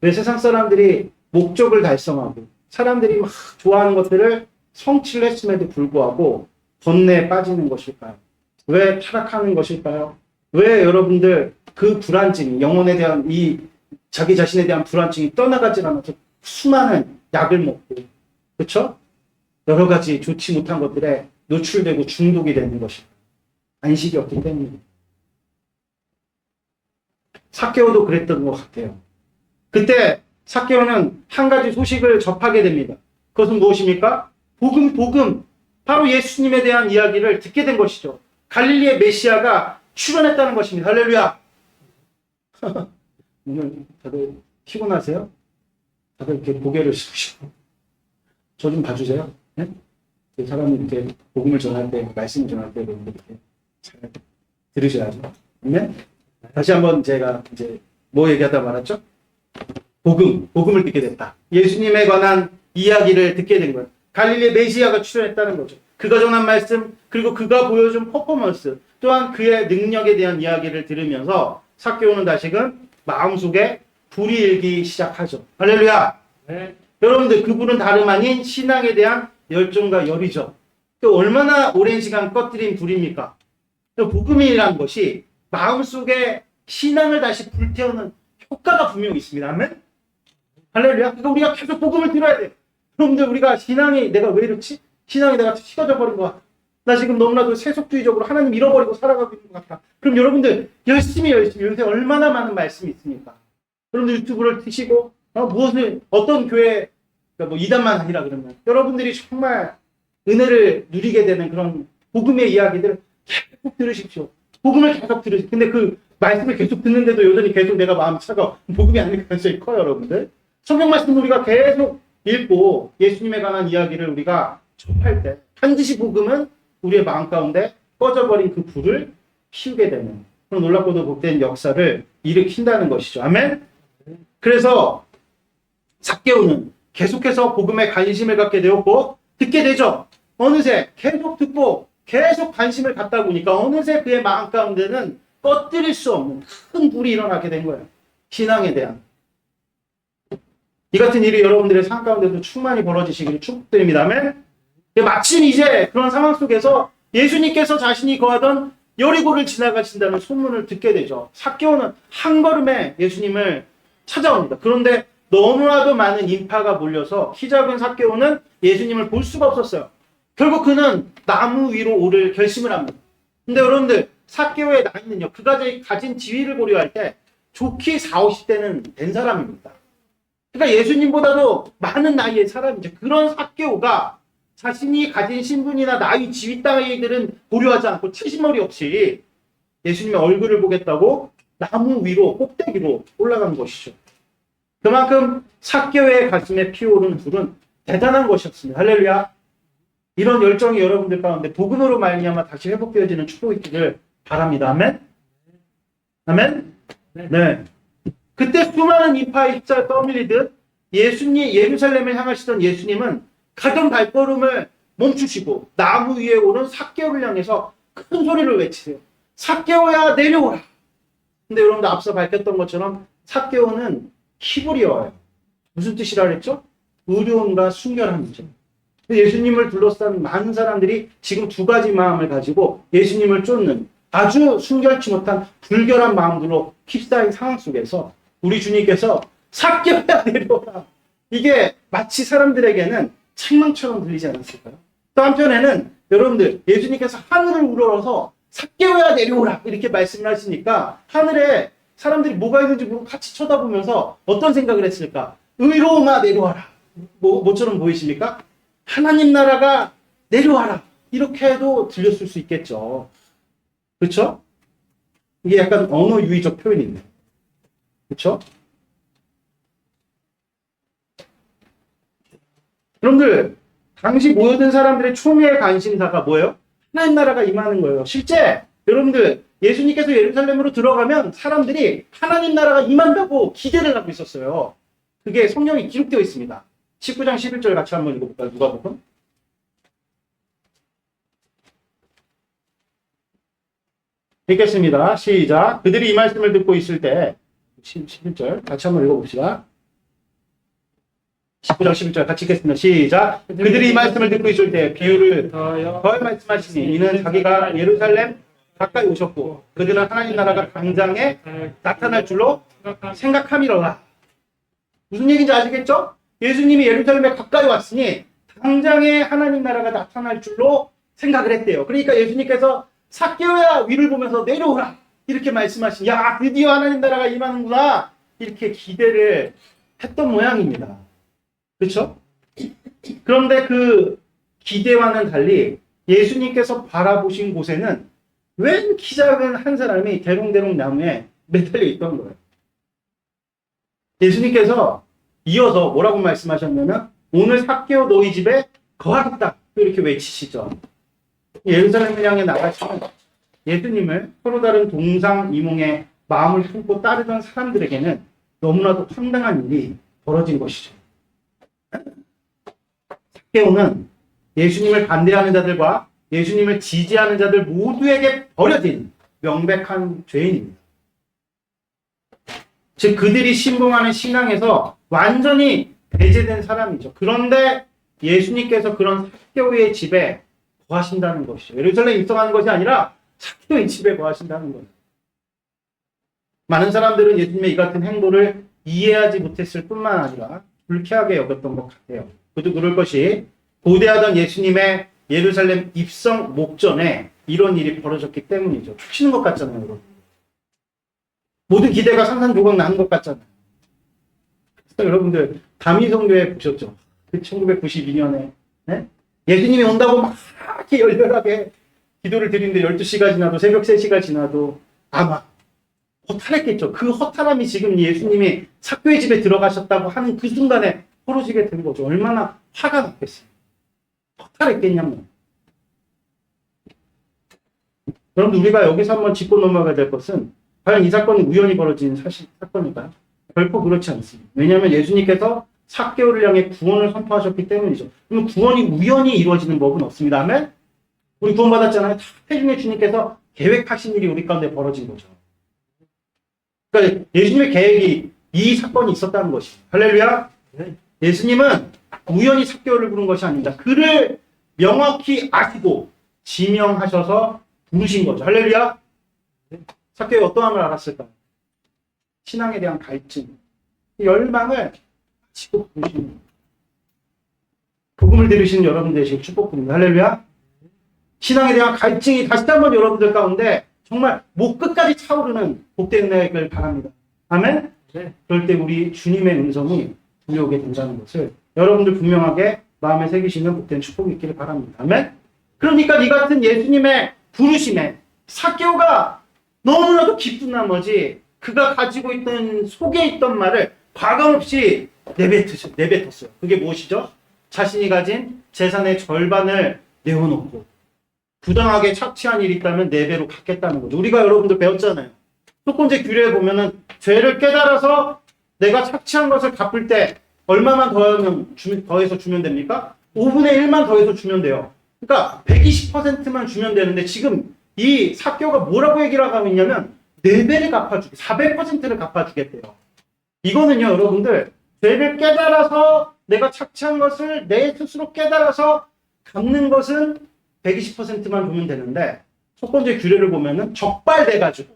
[SPEAKER 1] 왜 세상 사람들이 목적을 달성하고 사람들이 막 좋아하는 것들을 성취를 했음에도 불구하고 번뇌에 빠지는 것일까요? 왜 타락하는 것일까요? 왜 여러분들 그 불안증이 영혼에 대한 이 자기 자신에 대한 불안증이 떠나가지 않아서 수많은 약을 먹고 그렇죠? 여러 가지 좋지 못한 것들에 노출되고 중독이 되는 것입니다. 안식이 없기 때문입니다. 삭개오도 그랬던 것 같아요. 그때 삭개오는 한 가지 소식을 접하게 됩니다. 그것은 무엇입니까? 복음. 바로 예수님에 대한 이야기를 듣게 된 것이죠. 갈릴리의 메시아가 출현했다는 것입니다. 할렐루야. 오늘 다들 피곤하세요? 다들 이렇게 고개를 숙이시고 저 좀 봐주세요. 네? 사람이 이렇게 복음을 전할 때, 말씀을 전할 때 이렇게 잘 들으셔야죠. 네? 다시 한번 제가 이제 뭐 얘기하다 말았죠? 복음을 듣게 됐다. 예수님에 관한 이야기를 듣게 된 거예요. 갈릴리 메시아가 출현했다는 거죠. 그가 전한 말씀, 그리고 그가 보여준 퍼포먼스, 또한 그의 능력에 대한 이야기를 들으면서 삭개오는 다시금 마음속에 불이 일기 시작하죠. 할렐루야. 네. 여러분들 그 불은 다름 아닌 신앙에 대한 열정과 열이죠. 또 얼마나 오랜 시간 꺼뜨린 불입니까? 복음이라는 것이 마음속에 신앙을 다시 불태우는 효과가 분명히 있습니다. 아멘? 할렐루야. 그러니까 우리가 계속 복음을 들어야 돼요. 여러분들 우리가 신앙이 내가 왜 이렇지? 신앙이 내가 식어져 버린 것 같아. 나 지금 너무나도 세속주의적으로 하나님 잃어버리고 살아가고 있는 것 같아. 그럼 여러분들 열심히 요새 얼마나 많은 말씀이 있습니까? 여러분들 유튜브를 트시고 무엇을 어떤 교회 그러니까 뭐 이단만 아니라 그러면 여러분들이 정말 은혜를 누리게 되는 그런 복음의 이야기들을 계속 들으십시오. 복음을 계속 들으십시오. 근데 그 말씀을 계속 듣는데도 여전히 계속 내가 마음이 차가워. 복음이 아닐 가능성이 커요, 여러분들. 성경 말씀 우리가 계속 읽고 예수님에 관한 이야기를 우리가 접할 때 반드시 복음은 우리의 마음 가운데 꺼져버린 그 불을 피우게 되는 그런 놀랍고도 복된 역사를 일으킨다는 것이죠. 아멘? 그래서 삭개오는 계속해서 복음에 관심을 갖게 되었고 듣게 되죠. 어느새 계속 듣고 계속 관심을 갖다 보니까 어느새 그의 마음 가운데는 꺼뜨릴 수 없는 큰 불이 일어나게 된 거예요. 신앙에 대한. 이 같은 일이 여러분들의 삶 가운데도 충만히 벌어지시기를 축복드립니다. 아멘? 마침 이제 그런 상황 속에서 예수님께서 자신이 거하던 여리고를 지나가신다는 소문을 듣게 되죠. 삭개오는 한 걸음에 예수님을 찾아옵니다. 그런데 너무나도 많은 인파가 몰려서 키 작은 삭개오는 예수님을 볼 수가 없었어요. 결국 그는 나무 위로 오를 결심을 합니다. 근데 여러분들 삭개오의 나이는요. 그가 가진 지위를 고려할 때 좋게 40, 50대는 된 사람입니다. 그러니까 예수님보다도 많은 나이의 사람이죠. 그런 삭개오가 자신이 가진 신분이나 나이, 지위 따위들은 고려하지 않고 채신머리 없이 예수님의 얼굴을 보겠다고 나무 위로 꼭대기로 올라간 것이죠. 그만큼 삭개오의 가슴에 피어오르는 불은 대단한 것이었습니다. 할렐루야. 이런 열정이 여러분들 가운데 복음으로 말미암아 다시 회복되어지는 축복이 있기를 바랍니다. 아멘? 아멘? 네. 그때 수많은 인파의 입자에 떠밀리듯 예루살렘을 향하시던 예수님은 가던 발걸음을 멈추시고 나무 위에 오른 삭개오를 향해서 큰 소리를 외치세요. 삭개오야 내려오라. 근데 여러분들 앞서 밝혔던 것처럼 삭개오는 히브리어예요. 무슨 뜻이라 그랬죠? 의로움과 순결함이죠. 예수님을 둘러싼 많은 사람들이 지금 두 가지 마음을 가지고 예수님을 쫓는 아주 순결치 못한 불결한 마음으로 휩싸인 상황 속에서 우리 주님께서 삭개오야 내려오라. 이게 마치 사람들에게는 책망처럼 들리지 않았을까요? 또 한편에는 여러분들 예수님께서 하늘을 우러러서 삭개오야 내려오라 이렇게 말씀을 하시니까 하늘에 사람들이 뭐가 있는지 모르고 같이 쳐다보면서 어떤 생각을 했을까? 의로움아 내려와라. 뭐처럼 보이십니까? 하나님 나라가 내려와라. 이렇게 해도 들렸을 수 있겠죠. 그렇죠? 이게 약간 언어 유의적 표현이네요. 그렇죠? 여러분들 당시 모여든 사람들의 총의 관심사가 뭐예요? 하나님 나라가 임하는 거예요. 실제 여러분들 예수님께서 예루살렘으로 들어가면 사람들이 하나님 나라가 임한다고 기대를 하고 있었어요. 그게 성경에 기록되어 있습니다. 19장 11절 같이 한번 읽어볼까요? 누가복음. 읽겠습니다. 시작. 그들이 이 말씀을 듣고 있을 때 11절 같이 한번 읽어봅시다. 19장 11절 같이 읽겠습니다. 시작. 그들이 이 말씀을 듣고 있을 때 비유를 더하여 말씀하시니 이는 자기가 예루살렘 가까이 오셨고 그들은 하나님 나라가 당장에 나타날 줄로 생각함이로라. 무슨 얘기인지 아시겠죠? 예수님이 예루살렘에 가까이 왔으니 당장에 하나님 나라가 나타날 줄로 생각을 했대요. 그러니까 예수님께서 삭개오야 위를 보면서 내려오라 이렇게 말씀하신 야 드디어 하나님 나라가 임하는구나 이렇게 기대를 했던 모양입니다. 그렇죠? 그런데 그 기대와는 달리 예수님께서 바라보신 곳에는 웬 키 작은 한 사람이 대롱대롱 나무에 매달려 있던 거예요. 예수님께서 이어서 뭐라고 말씀하셨냐면 오늘 삭개오 너희 집에 거하겠다 이렇게 외치시죠. 예루살렘을 향해 나가시는 예수님을 서로 다른 동상이몽의 마음을 품고 따르던 사람들에게는 너무나도 황당한 일이 벌어진 것이죠. 삭개오는 예수님을 반대하는 자들과 예수님을 지지하는 자들 모두에게 버려진 명백한 죄인입니다. 즉 그들이 신봉하는 신앙에서 완전히 배제된 사람이죠. 그런데 예수님께서 그런 삭개오의 집에 거하신다는 것이죠. 예루살렘에 입성하는 것이 아니라 삭개오의 집에 거하신다는 거예요. 많은 사람들은 예수님의 이 같은 행보를 이해하지 못했을 뿐만 아니라 불쾌하게 여겼던 것 같아요. 그도 그럴 것이 고대하던 예수님의 예루살렘 입성 목전에 이런 일이 벌어졌기 때문이죠. 툭 치는 것 같잖아요, 여러분. 모든 기대가 산산조각 나는 것 같잖아요. 그래서 여러분들 다미성교회 보셨죠? 그 1992년에 네? 예수님이 온다고 막 이렇게 열렬하게 기도를 드리는데 12시가 지나도 새벽 3시가 지나도 아마 허탈했겠죠. 그 허탈함이 지금 예수님이 삭개오의 집에 들어가셨다고 하는 그 순간에 벌어지게 된 거죠. 얼마나 화가 났겠어요. 허탈했겠냐면. 여러분, 우리가 여기서 한번 짚고 넘어가야 될 것은 과연 이 사건은 우연히 벌어진 사건일까요? 결코 그렇지 않습니다. 왜냐하면 예수님께서 삭개오를 향해 구원을 선포하셨기 때문이죠. 그러면 구원이 우연히 이루어지는 법은 없습니다. 아멘? 우리 구원받았잖아요. 다 태중의 주님께서 계획하신 일이 우리 가운데 벌어진 거죠. 그러니까 예수님의 계획이 이 사건이 있었다는 것이죠. 할렐루야. 예수님은 우연히 삭개오를 부른 것이 아닙니다. 그를 명확히 아시고 지명하셔서 부르신 거죠. 할렐루야. 삭개오의 어떠함을 알았을까요? 신앙에 대한 갈증, 열망을 아시고 부르시는 거예요. 복음을 들으시는 여러분 되시길 축복드립니다. 할렐루야. 신앙에 대한 갈증이 다시 한번 여러분들 가운데 정말 목 끝까지 차오르는 복된 은혜를 바랍니다. 아멘? 네. 그럴 때 우리 주님의 음성이 들려오게 된다는 것을 여러분들 분명하게 마음에 새기시는 복된 축복이 있기를 바랍니다. 아멘? 그러니까 이 같은 예수님의 부르심에 삭개오가 너무나도 기쁜 나머지 그가 가지고 있던 속에 있던 말을 과감없이 내뱉었어요. 그게 무엇이죠? 자신이 가진 재산의 절반을 내어놓고 부당하게 착취한 일이 있다면 4배로 갚겠다는 거죠. 우리가 여러분들 배웠잖아요. 첫 번째 규례에 보면은 죄를 깨달아서 내가 착취한 것을 갚을 때 얼마만 더해서 주면 됩니까? 5분의 1만 더해서 주면 돼요. 그러니까 120%만 주면 되는데 지금 이 삭개오가 뭐라고 얘기를 하고 있냐면 4배를 갚아주게, 400%를 갚아주겠대요. 이거는요, 여러분들, 죄를 깨달아서 내가 착취한 것을 내 스스로 깨달아서 갚는 것은 120%만 주면 되는데, 첫 번째 규례를 보면은 적발돼가지고,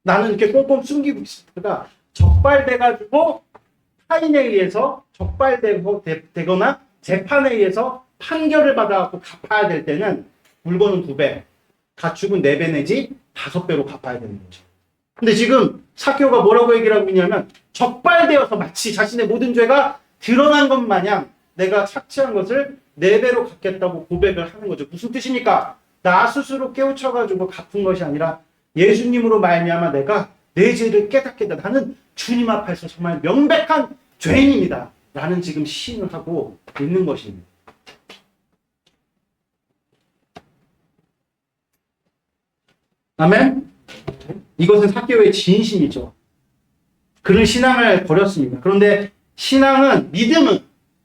[SPEAKER 1] 나는 이렇게 꽁꽁 숨기고 있으니까, 적발돼가지고, 타인에 의해서 적발되거나 재판에 의해서 판결을 받아갖고 갚아야 될 때는 물건은 2배, 가축은 4배 내지 5배로 갚아야 되는 거죠. 근데 지금 삭개오가 뭐라고 얘기를 하고 있냐면 적발되어서 마치 자신의 모든 죄가 드러난 것 마냥 내가 착취한 것을 4배로 갚겠다고 고백을 하는 거죠. 무슨 뜻입니까? 나 스스로 깨우쳐가지고 갚은 것이 아니라 예수님으로 말미암아 내가 내 죄를 깨닫게 다 나는 주님 앞에서 정말 명백한 죄인입니다. 라는 지금 시인을 하고 있는 것입니다. 아멘? 이것은 삭개오의 진심이죠. 그는 신앙을 버렸습니다. 그런데 신앙은, 믿음은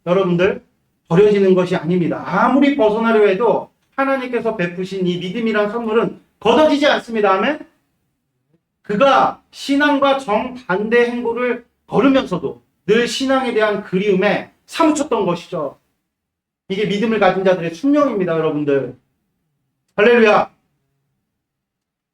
[SPEAKER 1] 여러분들 버려지는 것이 아닙니다. 아무리 벗어나려 해도 하나님께서 베푸신 이 믿음이란 선물은 거둬지지 않습니다. 아멘? 그가 신앙과 정반대 행보를 걸으면서도 늘 신앙에 대한 그리움에 사무쳤던 것이죠. 이게 믿음을 가진 자들의 숙명입니다, 여러분들. 할렐루야.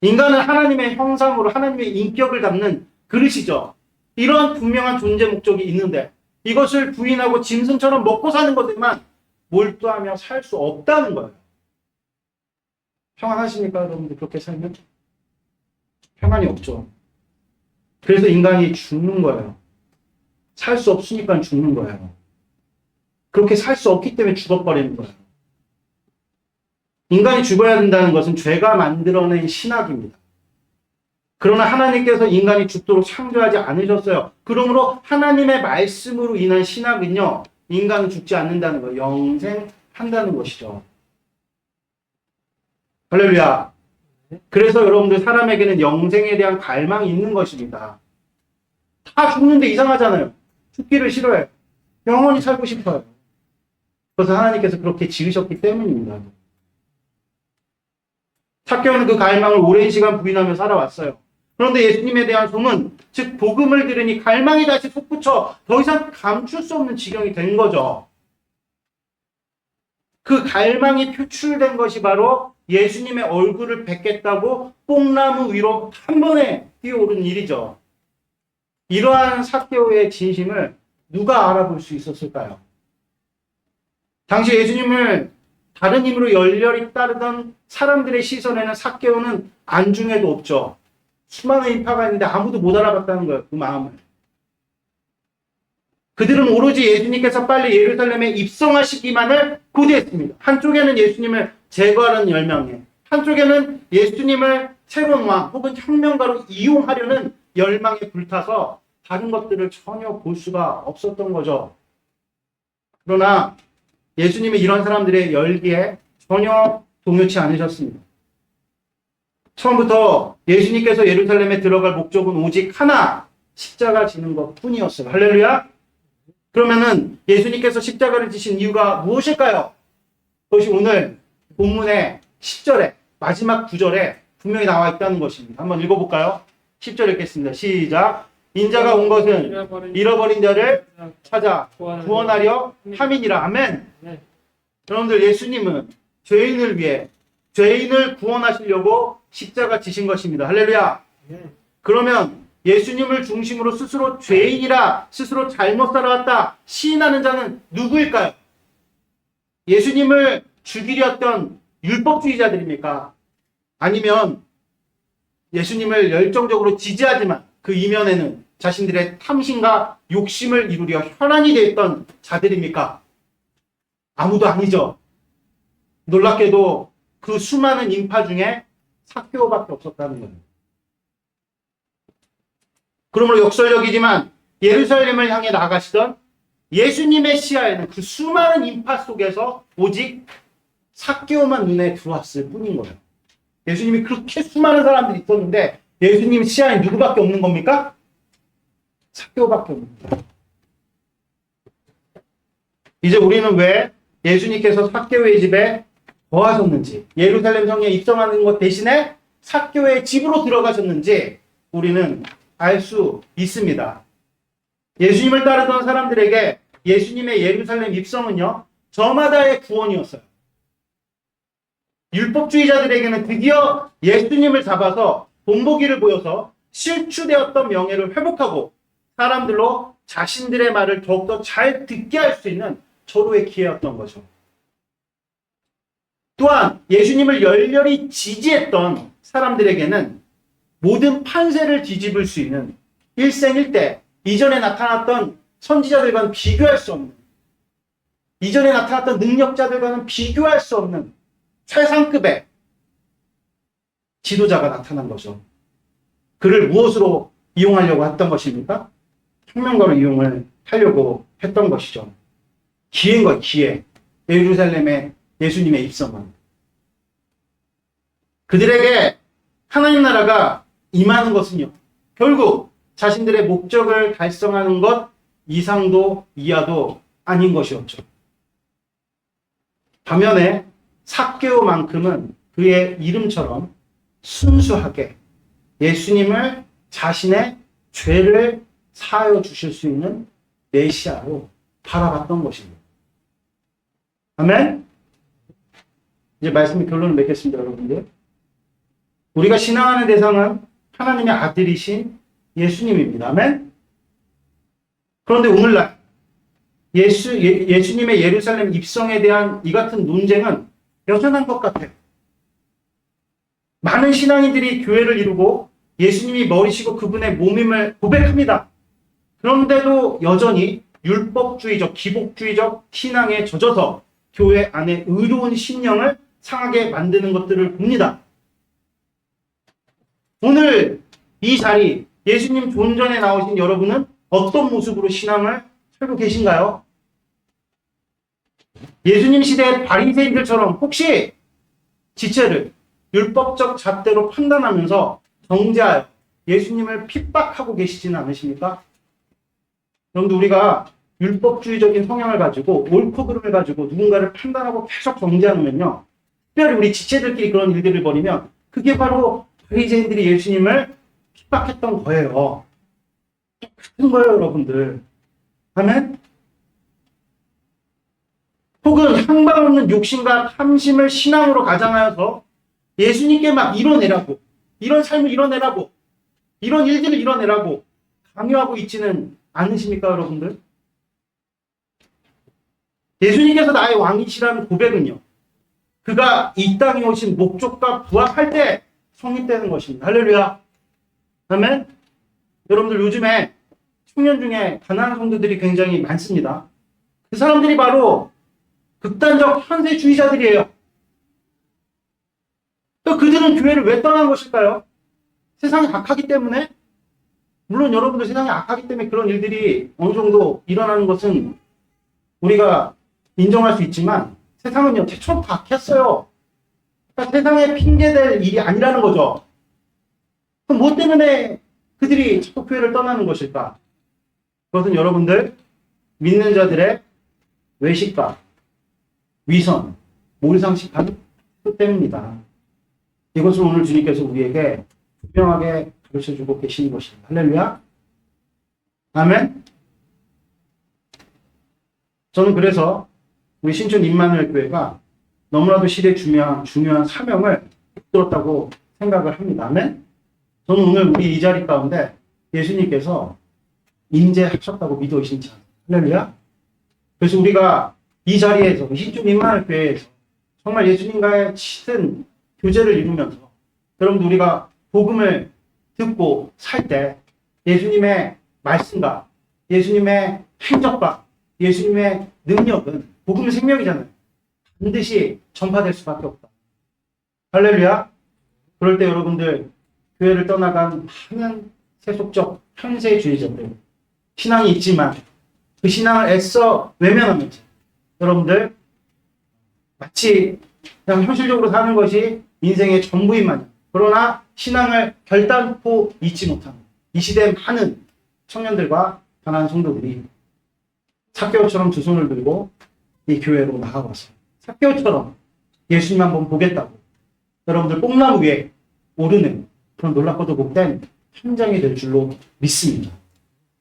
[SPEAKER 1] 인간은 하나님의 형상으로 하나님의 인격을 담는 그릇이죠. 이런 분명한 존재 목적이 있는데 이것을 부인하고 짐승처럼 먹고 사는 것에만 몰두하며 살 수 없다는 거예요. 평안하십니까, 여러분들? 그렇게 살면? 평안이 없죠. 그래서 인간이 죽는 거예요. 살 수 없으니까 죽는 거예요. 그렇게 살 수 없기 때문에 죽어버리는 거예요. 인간이 죽어야 된다는 것은 죄가 만들어낸 신학입니다. 그러나 하나님께서 인간이 죽도록 창조하지 않으셨어요. 그러므로 하나님의 말씀으로 인한 신학은요, 인간은 죽지 않는다는 거예요. 영생한다는 것이죠. 할렐루야. 그래서 여러분들 사람에게는 영생에 대한 갈망이 있는 것입니다. 다 죽는데 이상하잖아요. 죽기를 싫어해요. 영원히 살고 싶어요. 그래서 하나님께서 그렇게 지으셨기 때문입니다. 삭개오는 그 갈망을 오랜 시간 부인하며 살아왔어요. 그런데 예수님에 대한 소문, 즉 복음을 들으니 갈망이 다시 솟구쳐 더 이상 감출 수 없는 지경이 된 거죠. 그 갈망이 표출된 것이 바로 예수님의 얼굴을 뵙겠다고 뽕나무 위로 한 번에 뛰어오른 일이죠. 이러한 삭개오의 진심을 누가 알아볼 수 있었을까요? 당시 예수님을 다른 힘으로 열렬히 따르던 사람들의 시선에는 삭개오는 안중에도 없죠. 수많은 인파가 있는데 아무도 못 알아봤다는 거예요. 그 마음을. 그들은 오로지 예수님께서 빨리 예루살렘에 입성하시기만을 고대했습니다. 한쪽에는 예수님을 제거하는 열망에, 한쪽에는 예수님을 새로운 왕 혹은 혁명가로 이용하려는 열망에 불타서 다른 것들을 전혀 볼 수가 없었던 거죠. 그러나 예수님이 이런 사람들의 열기에 전혀 동요치 않으셨습니다. 처음부터 예수님께서 예루살렘에 들어갈 목적은 오직 하나, 십자가 지는 것 뿐이었어요. 할렐루야. 그러면은 예수님께서 십자가를 지신 이유가 무엇일까요? 그것이 오늘 본문의 10절에 마지막 구절에 분명히 나와 있다는 것입니다. 한번 읽어볼까요? 10절 읽겠습니다. 시작. 인자가 온 것은 잃어버린 자를 찾아 구원하려 함이니라. 아멘. 여러분들, 예수님은 죄인을 위해 죄인을 구원하시려고 십자가 지신 것입니다. 할렐루야. 그러면 예수님을 중심으로 스스로 죄인이라 스스로 잘못 살아왔다 시인하는 자는 누구일까요? 예수님을 죽이려 했던 율법주의자들입니까? 아니면 예수님을 열정적으로 지지하지만 그 이면에는 자신들의 탐심과 욕심을 이루려 혈안이 되어 있던 자들입니까? 아무도 아니죠. 놀랍게도 그 수많은 인파 중에 삭개오밖에 없었다는 겁니다. 그러므로 역설적이지만 예루살렘을 향해 나가시던 예수님의 시야에는 그 수많은 인파 속에서 오직 삭개오만 눈에 들어왔을 뿐인 거예요. 예수님이 그렇게 수많은 사람들이 있었는데 예수님 시야에 누구밖에 없는 겁니까? 삭개오밖에 없는 거예요. 이제 우리는 왜 예수님께서 삭개오의 집에 거하셨는지, 예루살렘 성에 입성하는 것 대신에 삭개오의 집으로 들어가셨는지 우리는 알 수 있습니다. 예수님을 따르던 사람들에게 예수님의 예루살렘 입성은요, 저마다의 구원이었어요. 율법주의자들에게는 드디어 예수님을 잡아서 본보기를 보여서 실추되었던 명예를 회복하고 사람들로 자신들의 말을 더욱더 잘 듣게 할 수 있는 절호의 기회였던 거죠. 또한 예수님을 열렬히 지지했던 사람들에게는 모든 판세를 뒤집을 수 있는 일생일대 이전에 나타났던 선지자들과는 비교할 수 없는, 이전에 나타났던 능력자들과는 비교할 수 없는 최상급의 지도자가 나타난 거죠. 그를 무엇으로 이용하려고 했던 것입니까? 혁명가로 이용을 하려고 했던 것이죠. 기회인 거예요, 기회. 예루살렘에 예수님의 입성은. 그들에게 하나님 나라가 임하는 것은요, 결국 자신들의 목적을 달성하는 것 이상도 이하도 아닌 것이었죠. 반면에 삭개오만큼은 그의 이름처럼 순수하게 예수님을 자신의 죄를 사하여 주실 수 있는 메시아로 바라봤던 것입니다. 아멘? 이제 말씀의 결론을 맺겠습니다, 여러분들. 우리가 신앙하는 대상은 하나님의 아들이신 예수님입니다. 아멘? 그런데 오늘날 예수님의 예루살렘 입성에 대한 이 같은 논쟁은 여전한 것 같아요. 많은 신앙인들이 교회를 이루고 예수님이 머리시고 그분의 몸임을 고백합니다. 그런데도 여전히 율법주의적, 기복주의적 신앙에 젖어서 교회 안에 의로운 신령을 상하게 만드는 것들을 봅니다. 오늘 이 자리, 예수님 존전에 나오신 여러분은 어떤 모습으로 신앙을 살고 계신가요? 예수님 시대의 바리새인들처럼 혹시 지체를 율법적 잣대로 판단하면서 정죄하여 예수님을 핍박하고 계시지는 않으십니까? 여러분들, 우리가 율법주의적인 성향을 가지고 옳고 그름을 가지고 누군가를 판단하고 계속 정죄하면요, 특별히 우리 지체들끼리 그런 일들을 벌이면 그게 바로 바리새인들이 예수님을 핍박했던 거예요. 같은 거예요, 여러분들. 아멘? 혹은 향방 없는 욕심과 탐심을 신앙으로 가장하여서 예수님께 막 이뤄내라고, 이런 삶을 이뤄내라고, 이런 일들을 이뤄내라고 강요하고 있지는 않으십니까, 여러분들? 예수님께서 나의 왕이시라는 고백은요, 그가 이 땅에 오신 목적과 부합할 때 성립되는 것입니다. 할렐루야. 아멘. 여러분들, 요즘에 청년 중에 가난한 성도들이 굉장히 많습니다. 그 사람들이 바로 극단적 현세주의자들이에요. 그들은 교회를 왜 떠난 것일까요? 세상이 악하기 때문에? 물론 여러분들 세상이 악하기 때문에 그런 일들이 어느 정도 일어나는 것은 우리가 인정할 수 있지만 세상은요, 대처럼 다 악했어요. 그러니까 세상에 핑계될 일이 아니라는 거죠. 그럼 뭐 때문에 그들이 자꾸 교회를 떠나는 것일까? 그것은 여러분들 믿는 자들의 외식과 위선, 몰상식하는 것 때문입니다. 이것을 오늘 주님께서 우리에게 분명하게 가르쳐주고 계시는 것입니다. 할렐루야. 아멘. 저는 그래서 우리 신촌 임마누엘 교회가 너무나도 시대에 중요한 사명을 붙들었다고 생각을 합니다. 아멘. 저는 오늘 우리 이 자리 가운데 예수님께서 임재하셨다고 믿어 의심치 않아요. 할렐루야. 그래서 우리가 이 자리에서 신촌 임마누엘 교회에서 정말 예수님과의 짙은 교제를 이루면서 여러분들 우리가 복음을 듣고 살 때 예수님의 말씀과 예수님의 행적과 예수님의 능력은 복음의 생명이잖아요. 반드시 전파될 수밖에 없다. 할렐루야. 그럴 때 여러분들 교회를 떠나간 많은 세속적 현세주의자들 신앙이 있지만 그 신앙을 애써 외면하면서 여러분들 마치 그냥 현실적으로 사는 것이 인생의 전부인 마냥 그러나 신앙을 결단코 잊지 못하는 이 시대의 많은 청년들과 가난한 성도들이 삭개오처럼 두 손을 들고 이 교회로 나가봤어요. 삭개오처럼 예수님 한번 보겠다고 여러분들 뽕나무 위에 오르는 그런 놀랍고도 복된 현장이 될 줄로 믿습니다.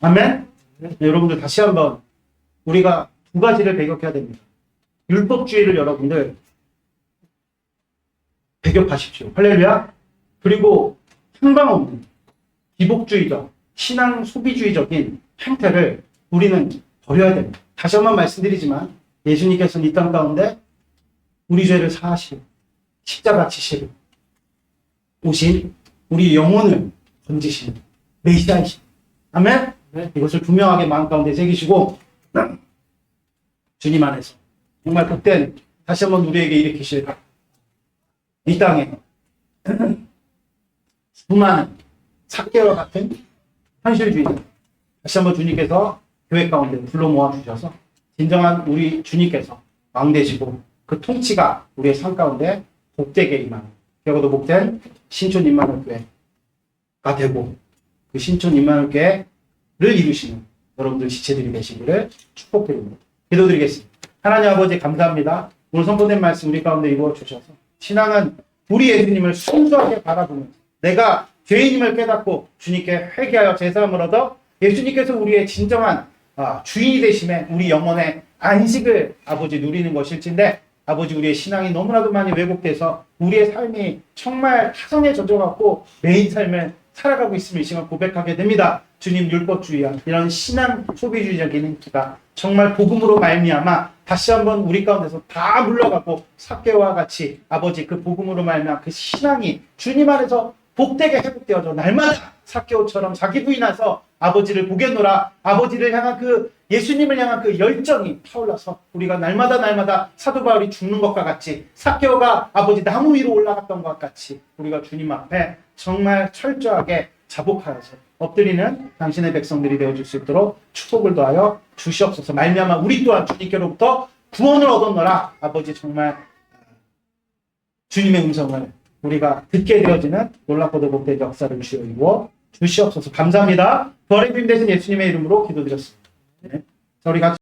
[SPEAKER 1] 아멘? 네, 여러분들 다시 한번 우리가 두 가지를 배격해야 됩니다. 율법주의를 여러분들 배격하십시오. 할렐루야. 그리고 향방없는 기복주의적, 신앙 소비주의적인 행태를 우리는 버려야 됩니다. 다시 한번 말씀드리지만 예수님께서는 이 땅 가운데 우리 죄를 사하시고 십자가 지시고 오신 우리 영혼을 건지시는 메시아이신 아멘? 네. 이것을 분명하게 마음 가운데 새기시고 주님 안에서 정말 복된 다시 한번 우리에게 일으키실 이 땅에 수많은 삭개와 같은 현실주의자 다시 한번 주님께서 교회 가운데 불러 모아 주셔서 진정한 우리 주님께서 왕 되시고 그 통치가 우리의 삶 가운데 복되게 임하는 결과도 복된 신촌 임마누엘 교회가 되고 그 신촌 임마누엘 교회를 이루시는 여러분들 지체들이 되시기를 축복드립니다. 기도드리겠습니다. 하나님 아버지 감사합니다. 오늘 선포된 말씀 우리 가운데 이루어 주셔서 신앙은 우리 예수님을 순수하게 바라보면서 내가 죄인임을 깨닫고 주님께 회개하여 제사함을 얻어 예수님께서 우리의 진정한 주인이 되심에 우리 영혼의 안식을 아버지 누리는 것일진데 아버지 우리의 신앙이 너무나도 많이 왜곡돼서 우리의 삶이 정말 타성에 젖어갖고 매인 삶을 살아가고 있음을 이 시간 고백하게 됩니다. 주님 율법주의와 이런 신앙 소비주의적인 행위가 정말 복음으로 말미암아 다시 한번 우리 가운데서 다 물러가고 삭개와 같이 아버지 그 복음으로 말미암아 그 신앙이 주님 안에서 복되게 회복되어져 날마다 삭개오처럼 자기 부인하서 아버지를 보겠노라 아버지를 향한 그 예수님을 향한 그 열정이 타올라서 우리가 날마다 사도 바울이 죽는 것과 같이 삭개오가 아버지 나무 위로 올라갔던 것 같이 우리가 주님 앞에 정말 철저하게 자복하여서 엎드리는 당신의 백성들이 되어줄 수 있도록 축복을 더하여 주시옵소서. 말미암아 우리 또한 주님께로부터 구원을 얻었노라. 아버지 정말 주님의 음성을 우리가 듣게 되어지는 놀랍고도 복된 역사를 주여 이루어 주시옵소서. 감사합니다. 부활의 주님 되신 예수님의 이름으로 기도드렸습니다. 네. 자, 우리 같이